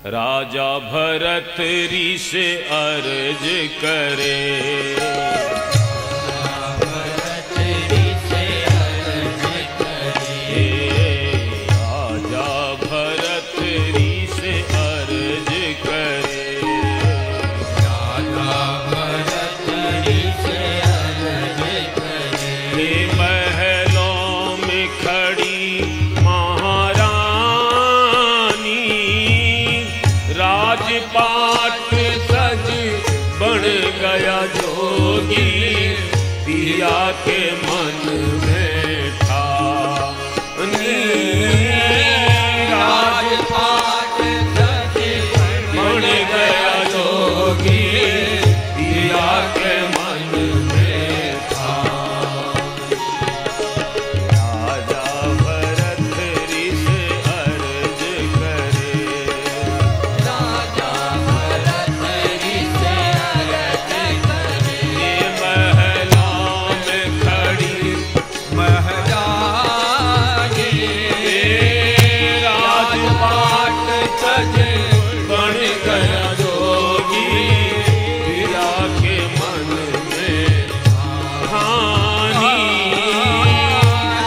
राजा भरत ऋष अर्ज करे, भरत ऋष अर्ज करे, राजा भरत ऋष अर्ज करे, राजा भरत ऋष अर्ज करे। महलों में खड़ी महारानी, राजपाट सज बन गया जोगी, पिया के मन में ठानी, राजपाट सज बन गया जोगी, पिया के मन में ठानी। राजा भरत ऋष अर्ज करे, राजा भरत ऋष अर्ज करे। ये महला में खड़ी महारानी, राजपाट सज बन गया जोगी, पिया के मन में ठानी।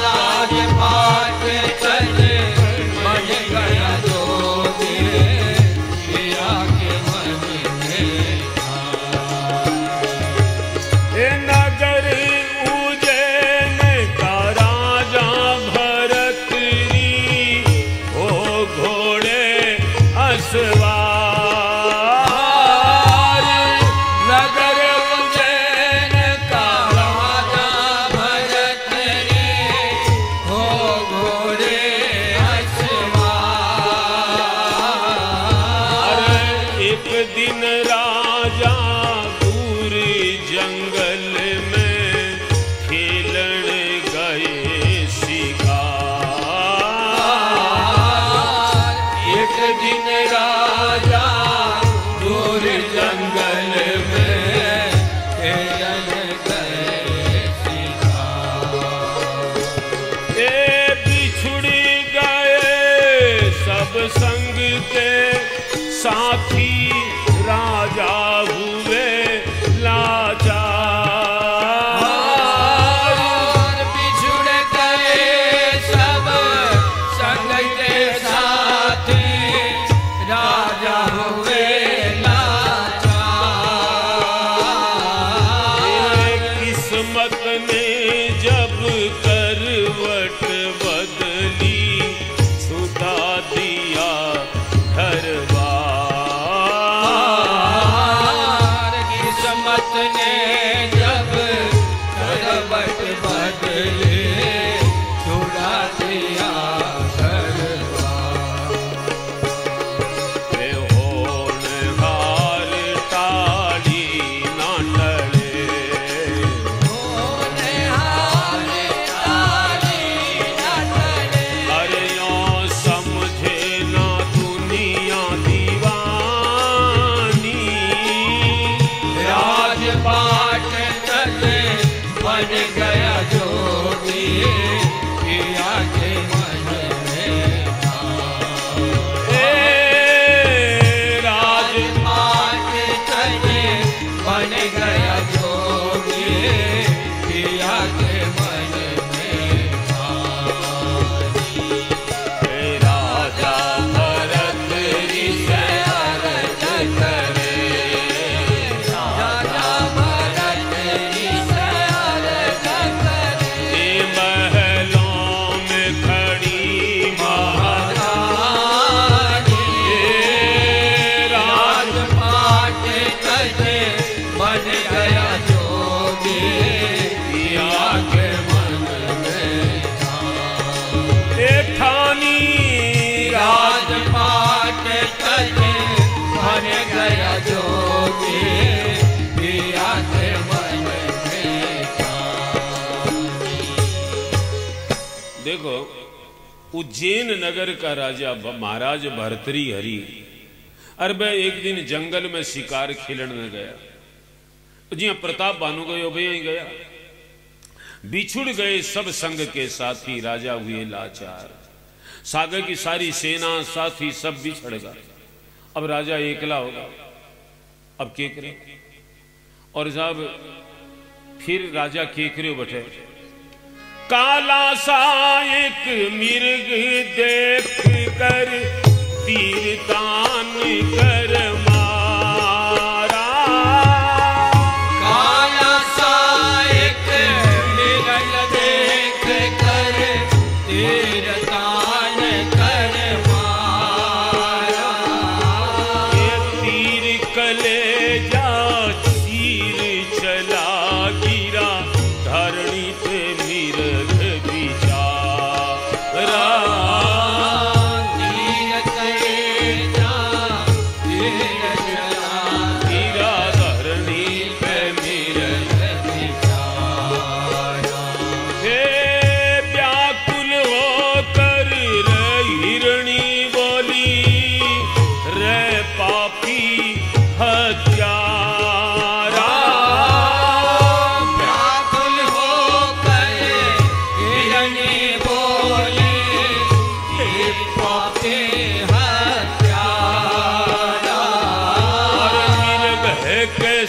राजपाट सज बन गया जोगी, पिया के मन में ए नगर उज्जैन का राजा भरत री, ओ घोड़े असवार, नगर उज्जैन का राजा भरत रे, हो घोड़े असवार। एक दिन राजा दूर जंगल में खेलन गए शिकार, एक दिन राजा दूर जंगल में खेलन गए शिकार। ए बिछुड़ गए सब संग के साथी, राजा हुए लाचार, और बिछुड़ गए सब संग के साथी, राजा हुए लाचार। किस्मत ने जब करवट बदली, छुटा दिया घरबार, किस्मत ने जब करवट बदली, छुड़ा दिया घरबार। वे होनहार टाली ना टले, होनहार टाली न टले, अरे यों समझे ना दुनिया दीवानी, राजपाट सज बन गया जोगी, पिया के मन में ए राजपाट सज बन गया जोगी, पिया के मन में राजा भरत ऋष अर्ज करे, राजा भरत ऋष अर्ज करे। ए महलों में खड़ी महारानी, राजपाट सज बन गया जोगी, पिया के मन में ए ठानी राजपाट सज बन गया जोगी, पिया के मन में देखो, उज्जैन नगर का राजा महाराज भर्तृहरि हरि अरबे एक दिन जंगल में शिकार खेलन में गया, जिया प्रताप बानु गयो भैया ही गया, बिछुड़ गए सब संग के साथी, राजा हुए लाचार। सागर की सारी सेना साथी सब बिछड़ गए अब राजा एकला होगा, अब के करे। और साहब फिर राजा के करे बैठे, काला सा एक मिर्ग देख कर तीर तान कर मारा। काला सा एक मिर्ग देख कर तीर तान कर मारा। ये तीर कलेजा चीर चला गिरा, धरणी पे मिर्ग बिचारा।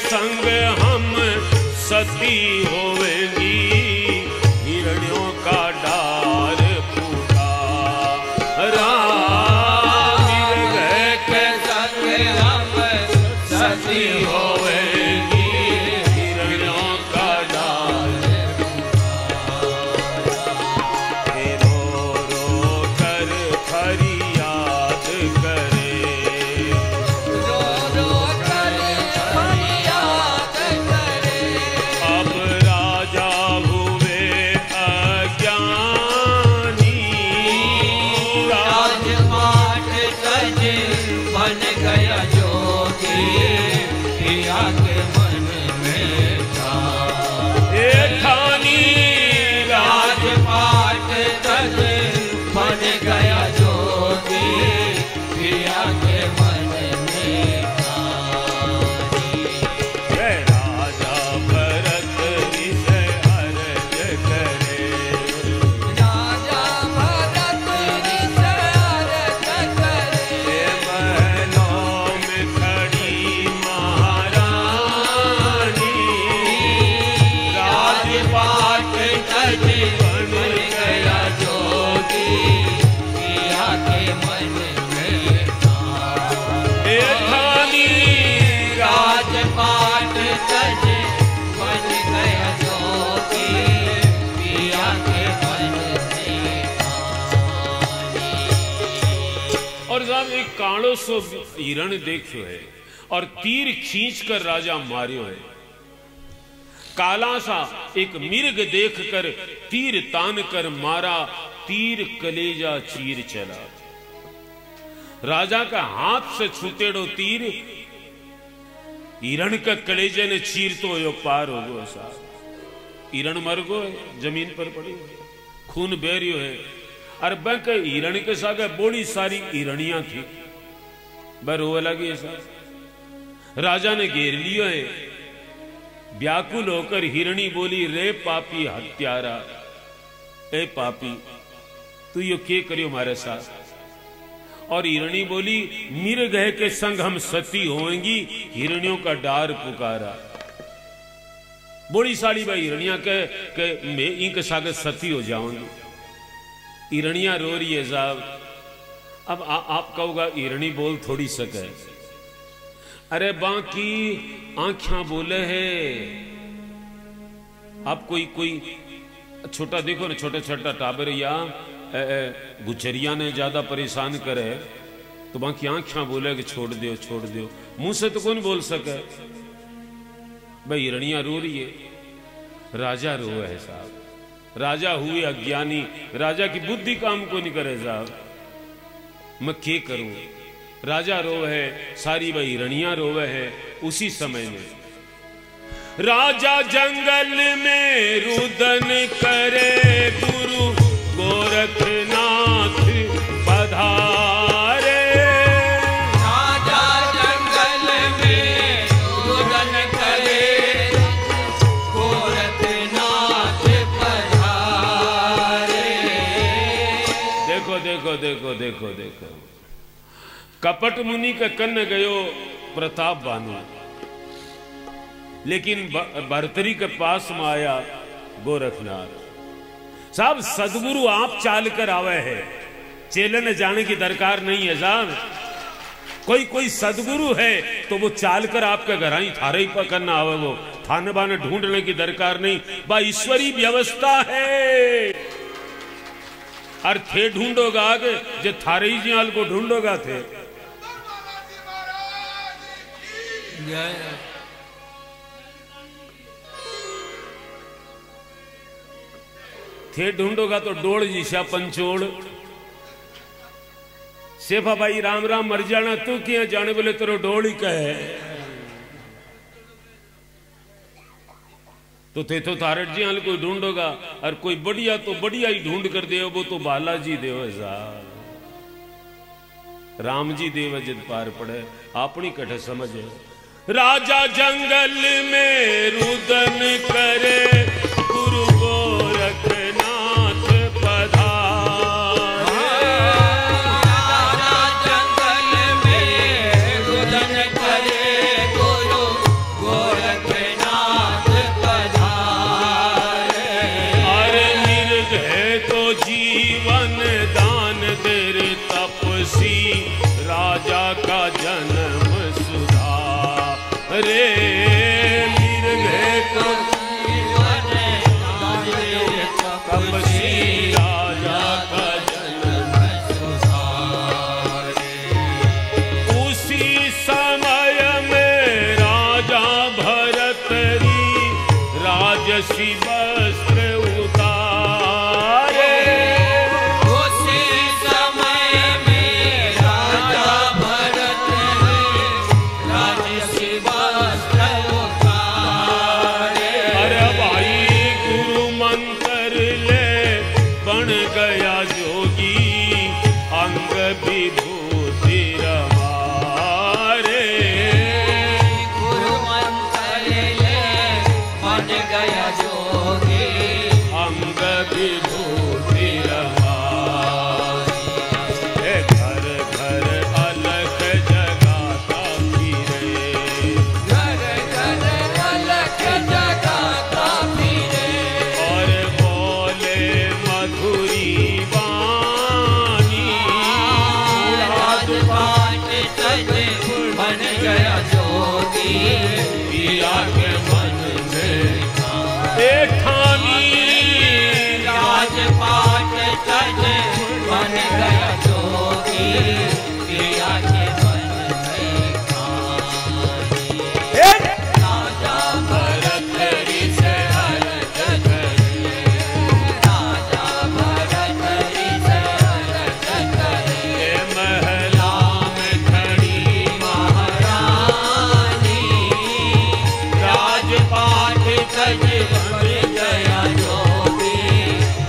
संग हम सती होवेंगी, हिरणियों का डार पुकारा। मिर्ग के संग हम सती होवेंगी, हिरणियों का डार पुकारा। रो रो कर फरियाद करे, रो रो कर फरियाद करे। अब राजा हुए अज्ञानी, राजपाट तज बन गया जोगी, पिया के मन में था। ठानी राजपाट तज बन गया जोगी, पिया के मन में था। राजा भरत विषय अर्ज करे, राजा भरत अर्ज करे। महलों में खड़ी महारानी, राजपाट तज बन गया जोगी, पिया के मन में था। ठानी राजपाट तज बन गया जोगी, पिया के मन में था। और साहब एक कालो सो हिरण देखियो है और तीर खींच कर राजा मारियो है। काला सा एक मिर्ग देख कर तीर तान कर मारा, तीर कलेजा चीर चला। राजा का हाथ से छूतेड़ो तीर हिरण का कलेजे ने चीर तो यो पार हो गो। साहब हिरण मर गो, जमीन पर पड़ी, खून बह रियो है। और बैंक हिरण के साथ बड़ी सारी हिरणियां थी, बर वो लगी ऐसा। राजा ने घेर लियो है, व्याकुल होकर हिरणी बोली, रे पापी हत्यारा, ए पापी तू यो के करियो हमारे साथ। और हिरणी बोली, मिर्ग है के संग हम सती होंगी, हिरणियों का डार पुकारा। बड़ी सारी भाई हिरणियां के मैं इनके साथ सती हो जाऊंगी। हिरणियां रो रही है साहब। अब आप कहोगा हिरणी बोल थोड़ी सके, अरे बाकी आंखियां बोले है। आप कोई छोटा देखो ना, छोटा छोटा टाबर या गुजरिया ने ज्यादा परेशान करे तो बाकी आंखियां बोले कि छोड़ दो छोड़ दो, मुंह से तो कौन बोल सके। भाई हिरणियां रो रही है, राजा रो है साहब। राजा हुए अज्ञानी, राजा की बुद्धि काम को नहीं करे साहब। मैं क्या करूं, राजा रोवे है, सारी वही हिरणियां रोवे है। उसी समय में राजा जंगल में रुदन करे, गुरु गोरखनाथ पधारे। राजा जंगल में रुदन करे, गोरखनाथ पधारे। देखो देखो देखो देखो देखो, कपट मुनि के कन्न गयो प्रताप बानु, लेकिन भर्तरी के पास में आया गोरखनाथ साहब। सदगुरु आप चाल कर आवे है, चेले ने जाने की दरकार नहीं है साहब। कोई सदगुरु है तो वो चाल कर आपके घर ही थारे ही पकड़ना आवे, वो थाने बाने ढूंढने की दरकार नहीं। बा ईश्वरी व्यवस्था है। और थे ढूंढोगा आगे जो थारे ही जियाल को ढूंढोगा थे। थे ढूंढोगा तो डोड़ जीशा पंचोड़। सेफा भाई राम राम मर जाना, तू क्या जाने बोले तेरो डोड़ ही कहे। तो थे तो थारट जी हाल कोई ढूंढोगा, और कोई बढ़िया तो बढ़िया ही ढूंढ कर दे, वो तो बालाजी देव साहब, राम जी देव जद पार पड़े अपनी कठ समझे। राजा जंगल में रुदन करे, गुरु गोरखनाथ पधारे। राजा जंगल में रुदन करे, गुरु गोरखनाथ पधारे। अरे निर्भय तो जीवन दान देर तपसी, राजा का जन्म रे। निर्भय को जीवन दान देर तपसी, राजा का जन्म सुधारे। उसी समय में राजा भरतरी राजसी वस्त्र उतारे। उसी समय में राजा भरत राजसी वस्त्र उतारे। अरे भाई गुरु मंत्र ले बन गया जोगी, अंग विभूति रमारे। गुरु मंत्र ले बन गया जोगी, अंग विभूति रमारे। घर घर अलख जगाता फिरे, घर घर अलख जगाता फिरे। और बोले मधुरी वाणी। राजपाट सज बन गया जोगी, पिया के मन में ठानी। राजपाट सज बन गया जोगी, पिया के मन में खानी। राजा भरत ऋष अलग करे, राजा भरत ऋष अलग करे। महला में खड़ी महारानी, राजपाट सज बन गया जोगी,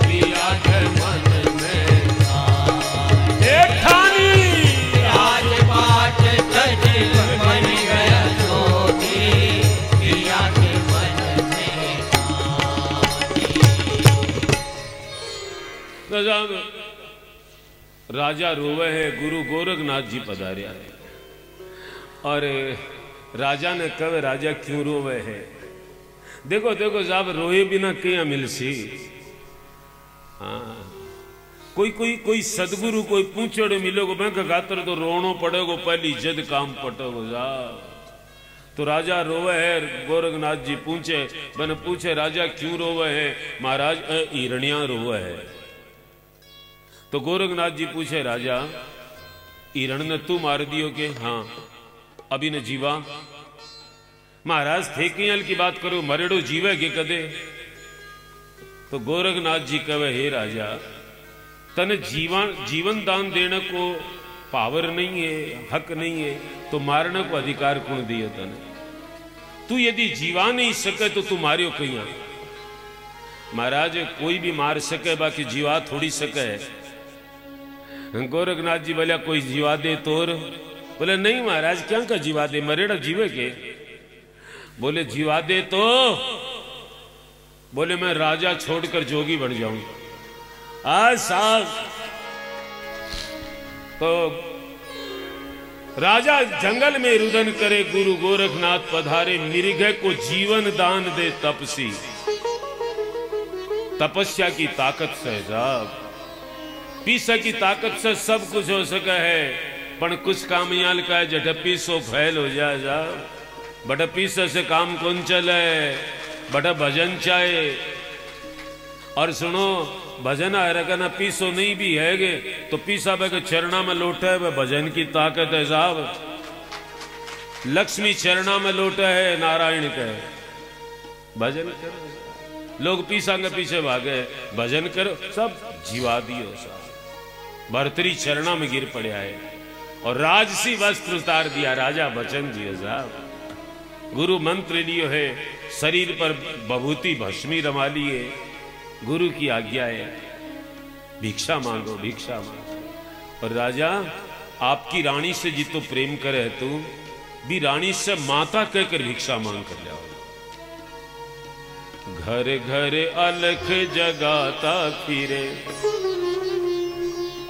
पिया के मन में ठानी। राजपाट सज बन गया जोगी, पिया के मन में तो साहब राजा रोवे है, गुरु गोरखनाथ जी पधारे है। और राजा ने कहे राजा क्यों रोवे है। देखो देखो साहब रोए बिना क्या मिलसी। हाँ कोई सदगुरु कोई पूछड़े मिलोगे मैं गातर तो रोनो पड़ेगो, पहली जद काम पटोगो साहब। तो राजा रोवे है, गोरखनाथ जी पूछे मैंने पूछे राजा क्यों रोवे है। महाराज हिरण्या रोवे है। तो गोरखनाथ जी पूछे राजा हिरण ने तू मार दियो के। हाँ अभी ने जीवा। महाराज थे कियल की बात करो, मरेड़ो जीवे के कदे। तो गोरखनाथ जी कहे हे राजा तने जीवन दान देने को पावर नहीं है, हक नहीं है, तो मारने को अधिकार कौन दिए तने। तू यदि जीवा नहीं सके तो तू मारियो कहीं। महाराज कोई भी मार सके, बाकी जीवा थोड़ी सके। गोरखनाथ जी बोलिया कोई जीवा दे तोर। बोले नहीं महाराज क्या का जीवा दे, मरेड़ा जीवे के। बोले जीवा दे तो। बोले मैं राजा छोड़कर जोगी बन जाऊं। आज साहब तो राजा जंगल में रुदन करे, गुरु गोरखनाथ पधारे, मृग को जीवन दान दे तपसी। तपस्या की ताकत से साहब, पीसा की ताकत से सब कुछ हो सका है, पण कुछ कामयाल का है जट पीसो फैल हो जाए साहब। बट पीसा से काम कौन चले, बट भजन चाहे। और सुनो, भजन है पीसो नहीं भी है तो पीसा के चरणा में लोटा है, भजन की ताकत है साहब। लक्ष्मी चरणा में लोटा है, नारायण का है, भजन करो। लोग पीसा के पीछे भागे, भजन करो, सब जीवा दियो साहब। भर्तरी चरणा में गिर पड़ा है और राजसी वस्त्र उतार दिया राजा बचन जी साहब। गुरु मंत्र लियो है, शरीर पर बभूति भस्मी रमा लिए, गुरु की आज्ञा है, भिक्षा मांगो, भिक्षा मांगो। और राजा आपकी रानी से जितो प्रेम करे तू भी रानी से माता कहकर भिक्षा मांग कर लिया। घर घर अलख जगाता फिरे,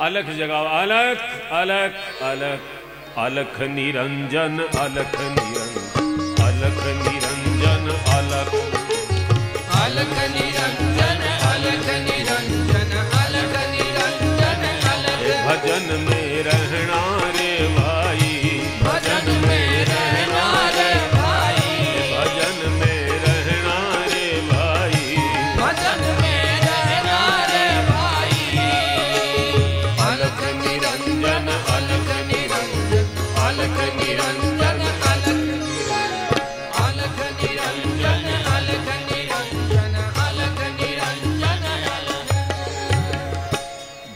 अलख जगाओ, अलख अलख अलख अलख निरंजन, अलख निरंजन, अलख निरंजन, अलख अलख निरंजन, अलख निरंजन, अलख निरंजन, अलख। भजन में रहना रे भाई, भजन में रहना रे भाई, भजन में रहना रे भाई, भजन में रहना रे भाई। अलख निरंजन, अलख निरंजन, अलख निरंजन, अलख अलख निरंजन, अलख निरंजन, अलख निरंजन, अलख।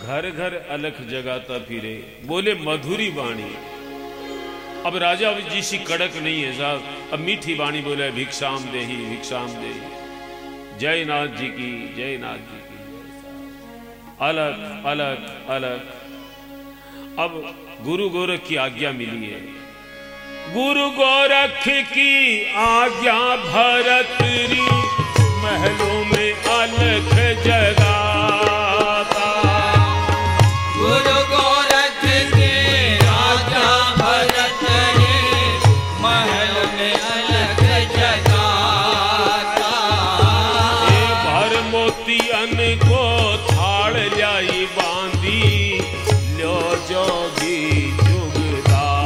घर घर अलख जगाता फिरे, बोले मधुरी वाणी। अब राजा जी सी कड़क नहीं है साहब, अब मीठी वाणी बोले, भिक्षाम देही, भिक्षाम देही। जय नाथ जी की, जय नाथ जी की। अलग अलग अलग। अब गुरु गोरख की आज्ञा मिली है, गुरु गोरख की आज्ञा भरतरी महलों में अलख जगाता। गुरु गोरख के राजा भरत रे महल में अलख जगाता। भर मोतियन को थाल ल्याई बांधी, लो जोगी जुगदाता।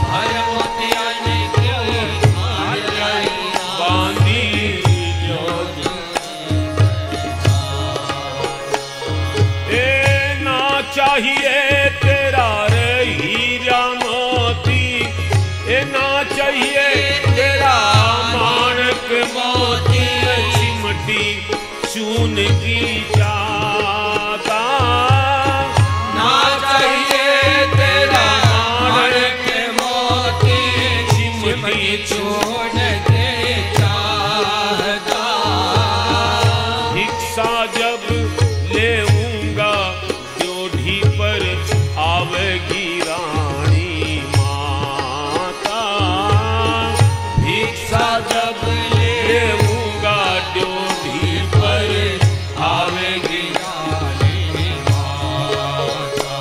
भर मोतियन को थाल ल्याई बांधी, लो चाहिए तेरा रे हीरा मोती, ए ना चाहिए तेरा माणक मोती। चिमटी चून की जाता, ना चाहिए तेरा माणक मोती। चिमटी चून के चाहता। भिक्षा जब लेऊंगा ड्योढ़ी पर आवेगी रानी माता। भिक्षा जब लेऊंगा ड्योढ़ी पर आवेगी रानी माता।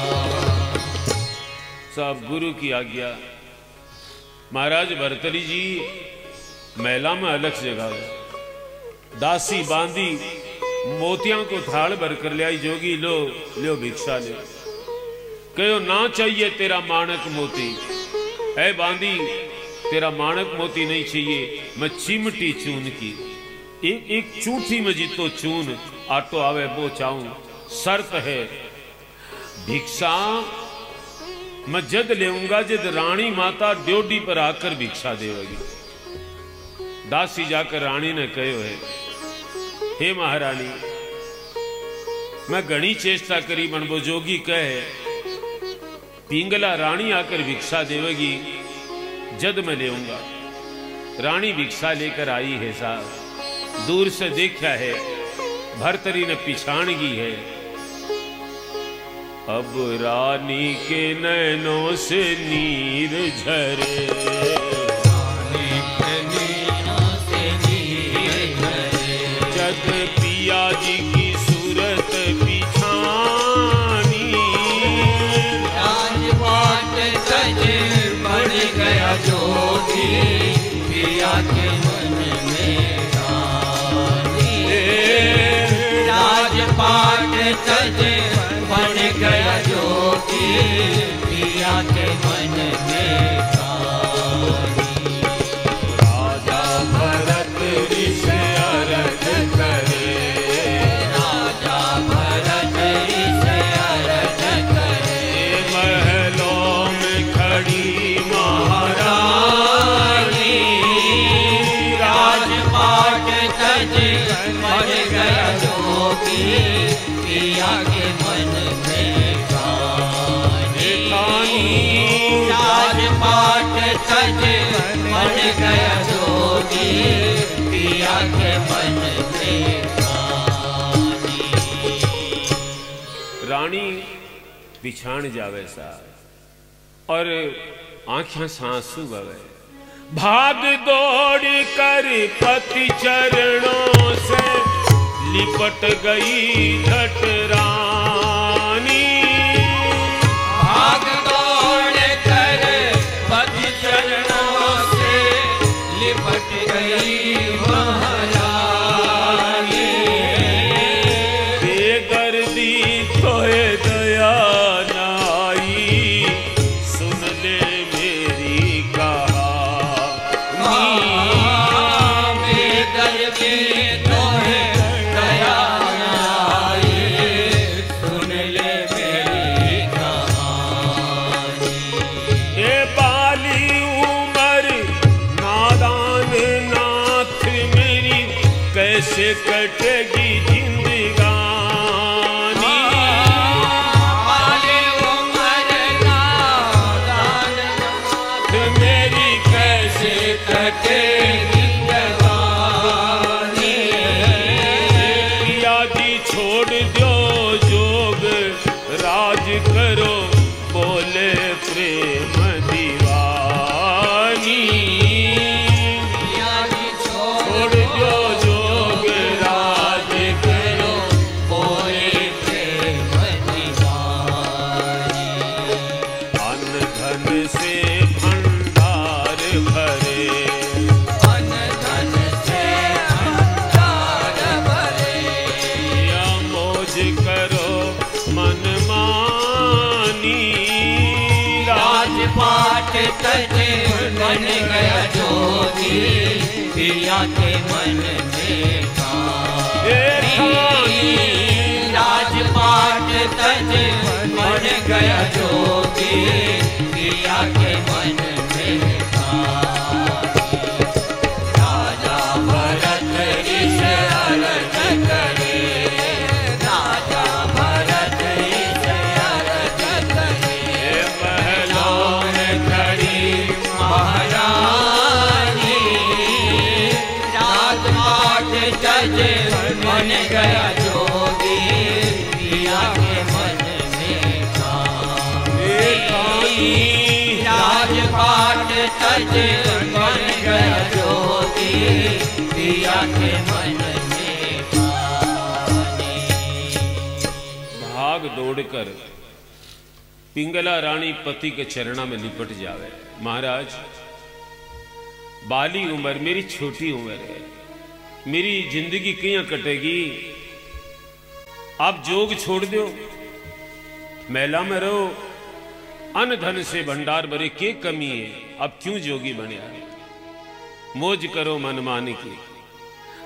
सब गुरु की आज्ञा। महाराज भर्तरी जी महिला में अलग जगह, दासी बांधी, मोतियां को थाल भर कर ले आई, जोगी लो लो भिक्षा ले। कहो ना चाहिए तेरा माणक मोती, ऐ बांधी तेरा माणक मोती नहीं चाहिए, मैं चिमटी चून की, एक एक चूठी में जितो चून आटो आवे वो चाहूं। शर्त है भिक्षा मैं जद लेऊंगा जद रानी माता ड्योढ़ी पर आकर भिक्षा देगी। दासी जाकर रानी ने कहो है, हे महारानी मैं घनी चेष्टा करी, बन वो जोगी कहे पिंगला रानी आकर भिक्षा देवेगी, जद मैं लेऊंगा। रानी भिक्षा लेकर आई है साहब, दूर से देखा है, भर्तरी ने पिछाण की है। अब रानी के नैनों से नीर झरे, रानी के नैनों से नीर झरे। जद पिया जी की सूरत पिछानी, तज बन गया जोगी पिया के मन में रानी। राजपाट तज बन गया जोगी पिया के मन में रानी। राजा भरत ऋष अरज करे, राजा भरत ऋष अरज करे, महलों में खड़ी महारानी। राजपाट तज बन गया जोगी पिया के मन में रानी। राजपाट तज बन गया जोगी पिया के मन में रानी। रानी बिछाण जावे सा और आंखें सांसू बवे। भाग दौड़ कर पति चरणों से लिपट गई झट रानी। भाग दौड़ कर पति चरणों से लिपट गई महारानी। बेदर्दी तोहे दया न आई, सुन ले मेरी कहानी। बेदर्दी तोहे दया न आई, सुन ले मेरी कहानी। ये बाली उमर नादान नाथ मेरी, कैसे कटेगी जिंदगानी। बाली उमर नादान नाथ मेरी, कैसे कटेगी जवानी। पिया जी छोड़ दो जोग राज करो, बोले प्रेम दीवानी। छोड़ दो जोग राज करो, बोले प्रेम दीवानी। अन्न धन से भंडार भरे, अन धन से भंडार भरे, या मौज करो मन मानी। राजपाट तज बन गया जोगी पिया के मन में रानी। राजपाट तज बन गया जोगी पिया के मन में रानी। राजा भरत ऋष अरज करे, राजा भरत ऋष अरज करे, महलों में खड़ी महारानी। राजपाट तज बन गया जोगी पिया के मन में रानी। राजपाट तज बन गया जोगी पिया के मन में रानी। भाग दौड़कर पिंगला रानी पति के चरणा में लिपट जावे। महाराज, बाली उम्र मेरी छोटी उम्र है, मेरी जिंदगी कियां कटेगी। आप जोग छोड़ दो, मेला में रहो, अन्न धन से भंडार भरे, के कमी है, अब क्यों जोगी बनिया, मौज करो मनमान की।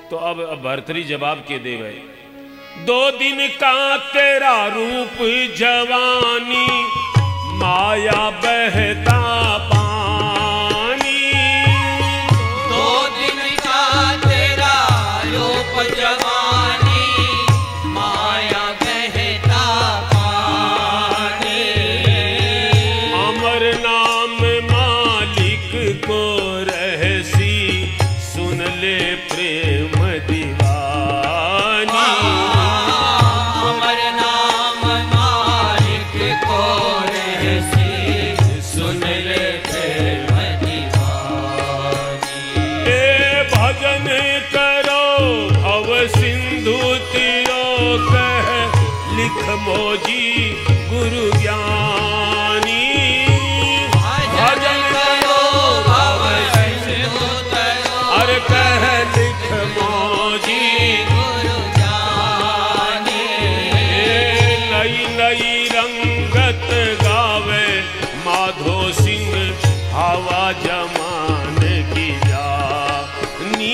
तो अब भर्तरी जवाब के दे गए, 2 दिन का तेरा रूप जवानी, माया बहता पानी। 2 दिन का तेरा रूप जवानी, माया बहता पानी। अमर नाम मालिक को रहसी, सुन ले प्रेम दीवानी। अमर नाम मालिक को रहसी, सुन माधो सिंह हवा जमाने की जानी।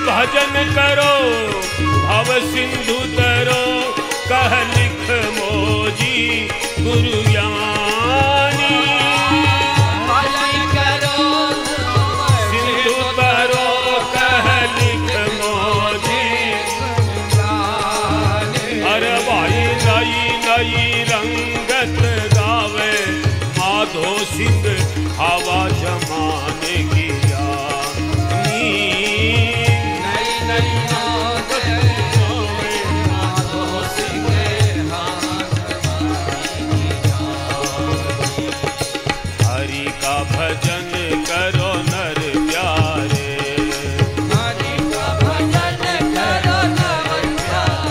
भजन करो भव सिंधु तरो कह लिख मोजी गुरु ज्ञानी। भजन करो सिंधु तरो कह लिख मोजी। अरे भाई नई नई रंगत गावे माधो सिंह हवा जमाने की भजन करो नर प्यारे। हरि का भजन करो नर प्यारे।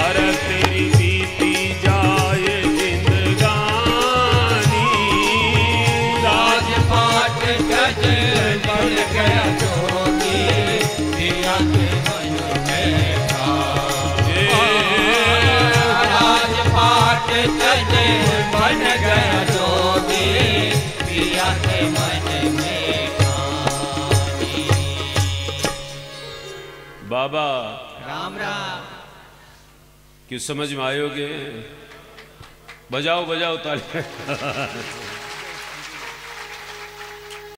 अरे तेरी बीती जाए जिंदगानी। राजपाट गज बन गया जोगी पिया के मन में था। राजपाट गज बन गया जोगी पिया के मन में खानी। बाबा राम राम। क्यों समझ में आयोगे? बजाओ बजाओ तालियां।